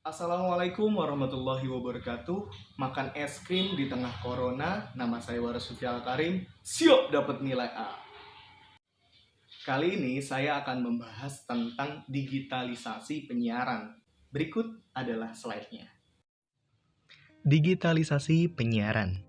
Assalamualaikum warahmatullahi wabarakatuh. Makan es krim di tengah corona. Nama saya Waras Sufial Karim. Siap dapat nilai A. Kali ini saya akan membahas tentang digitalisasi penyiaran. Berikut adalah slide-nya. Digitalisasi penyiaran.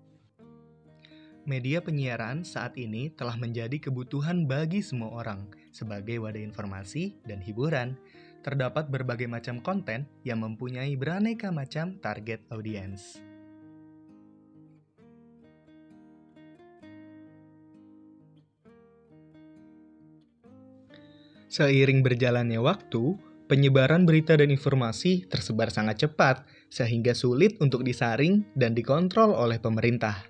Media penyiaran saat ini telah menjadi kebutuhan bagi semua orang sebagai wadah informasi dan hiburan. Terdapat berbagai macam konten yang mempunyai beraneka macam target audiens. Seiring berjalannya waktu, penyebaran berita dan informasi tersebar sangat cepat, sehingga sulit untuk disaring dan dikontrol oleh pemerintah.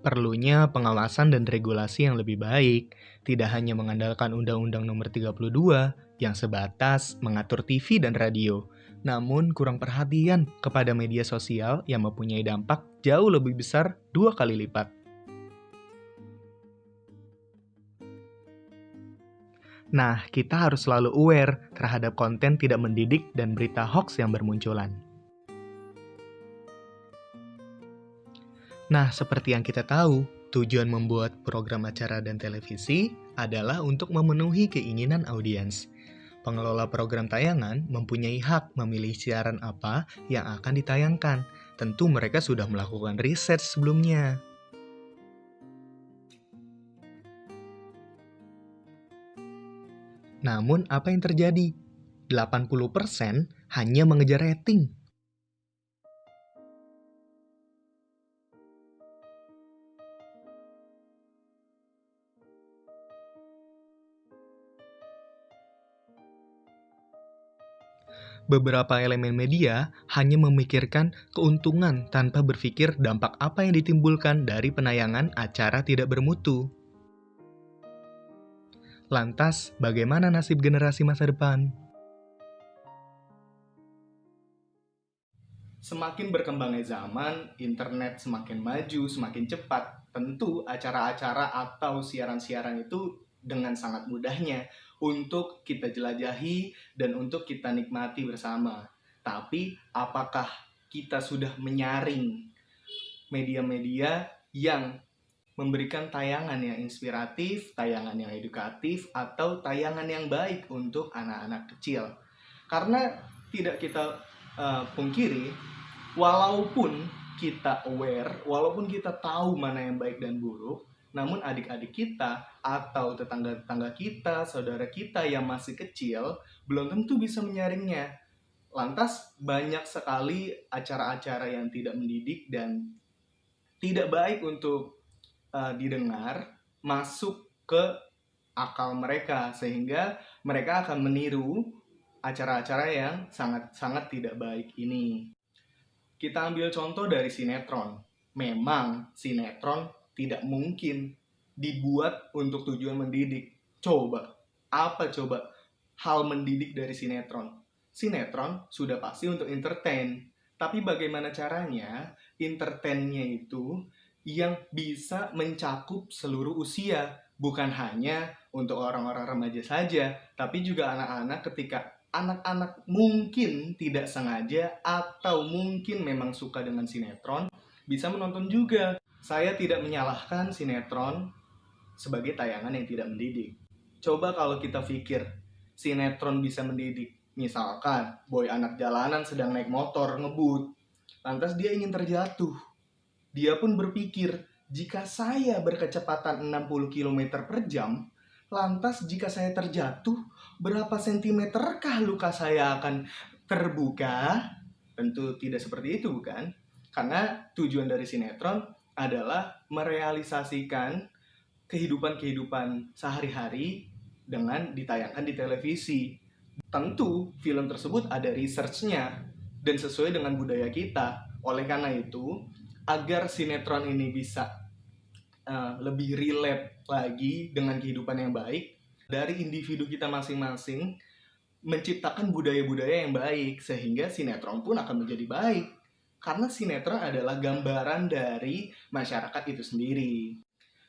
Perlunya pengawasan dan regulasi yang lebih baik, tidak hanya mengandalkan Undang-Undang Nomor 32 yang sebatas mengatur TV dan radio, namun kurang perhatian kepada media sosial yang mempunyai dampak jauh lebih besar 2 kali lipat. Nah, kita harus selalu aware terhadap konten tidak mendidik dan berita hoax yang bermunculan. Nah, seperti yang kita tahu, tujuan membuat program acara dan televisi adalah untuk memenuhi keinginan audiens. Pengelola program tayangan mempunyai hak memilih siaran apa yang akan ditayangkan. Tentu mereka sudah melakukan riset sebelumnya. Namun apa yang terjadi? 80% hanya mengejar rating. Beberapa elemen media hanya memikirkan keuntungan tanpa berpikir dampak apa yang ditimbulkan dari penayangan acara tidak bermutu. Lantas, bagaimana nasib generasi masa depan? Semakin berkembangnya zaman, internet semakin maju, semakin cepat. Tentu acara-acara atau siaran-siaran itu dengan sangat mudahnya untuk kita jelajahi dan untuk kita nikmati bersama. Tapi apakah kita sudah menyaring media-media yang memberikan tayangan yang inspiratif, tayangan yang edukatif, atau tayangan yang baik untuk anak-anak kecil? Karena tidak kita pungkiri, walaupun kita aware, walaupun kita tahu mana yang baik dan buruk, namun adik-adik kita atau tetangga-tetangga kita, saudara kita yang masih kecil, belum tentu bisa menyaringnya. Lantas banyak sekali acara-acara yang tidak mendidik dan tidak baik untuk didengar masuk ke akal mereka, sehingga mereka akan meniru acara-acara yang sangat-sangat tidak baik ini. Kita ambil contoh dari sinetron. Memang sinetron tidak mungkin dibuat untuk tujuan mendidik. Apa coba hal mendidik dari sinetron? Sinetron sudah pasti untuk entertain. Tapi bagaimana caranya entertainnya itu yang bisa mencakup seluruh usia, bukan hanya untuk orang-orang remaja saja, tapi juga anak-anak. Ketika anak-anak mungkin tidak sengaja atau mungkin memang suka dengan sinetron, bisa menonton juga. Saya tidak menyalahkan sinetron sebagai tayangan yang tidak mendidik. Coba kalau kita pikir sinetron bisa mendidik. Misalkan boy anak jalanan sedang naik motor ngebut, lantas dia ingin terjatuh. Dia pun berpikir, jika saya berkecepatan 60 km per jam, lantas jika saya terjatuh, berapa sentimeterkah luka saya akan terbuka? Tentu tidak seperti itu, bukan? Karena tujuan dari sinetron adalah merealisasikan kehidupan-kehidupan sehari-hari dengan ditayangkan di televisi. Tentu film tersebut ada research-nya dan sesuai dengan budaya kita. Oleh karena itu, agar sinetron ini bisa lebih relate lagi dengan kehidupan yang baik, dari individu kita masing-masing menciptakan budaya-budaya yang baik, sehingga sinetron pun akan menjadi baik. Karena sinetron adalah gambaran dari masyarakat itu sendiri.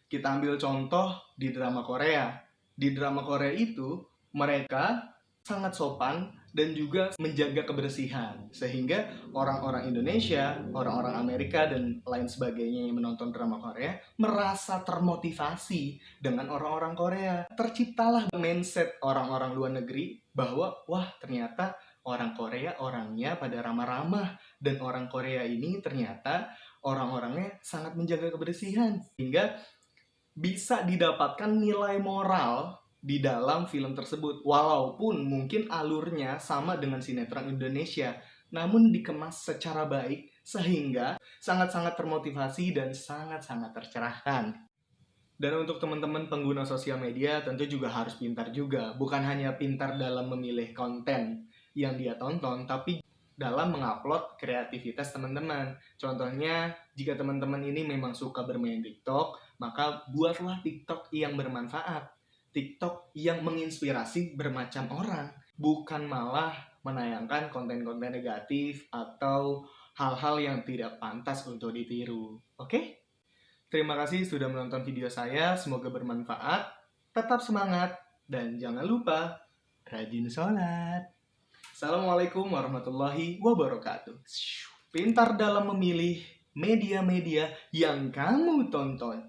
Kita ambil contoh di drama Korea. Di drama Korea itu, mereka sangat sopan dan juga menjaga kebersihan. Sehingga orang-orang Indonesia, orang-orang Amerika, dan lain sebagainya yang menonton drama Korea merasa termotivasi dengan orang-orang Korea. Terciptalah mindset orang-orang luar negeri bahwa, wah ternyata orang Korea orangnya pada ramah-ramah. Dan orang Korea ini ternyata orang-orangnya sangat menjaga kebersihan. Hingga bisa didapatkan nilai moral di dalam film tersebut, walaupun mungkin alurnya sama dengan sinetron Indonesia, namun dikemas secara baik sehingga sangat-sangat termotivasi dan sangat-sangat tercerahkan. Dan untuk teman-teman pengguna sosial media tentu juga harus pintar juga, bukan hanya pintar dalam memilih konten yang dia tonton, tapi dalam mengupload kreativitas teman-teman. Contohnya, jika teman-teman ini memang suka bermain TikTok, maka buatlah TikTok yang bermanfaat. TikTok yang menginspirasi bermacam orang, bukan malah menayangkan konten-konten negatif atau hal-hal yang tidak pantas untuk ditiru. Oke? Terima kasih sudah menonton video saya, semoga bermanfaat. Tetap semangat dan jangan lupa rajin sholat. Assalamualaikum warahmatullahi wabarakatuh. Pintar dalam memilih media-media yang kamu tonton.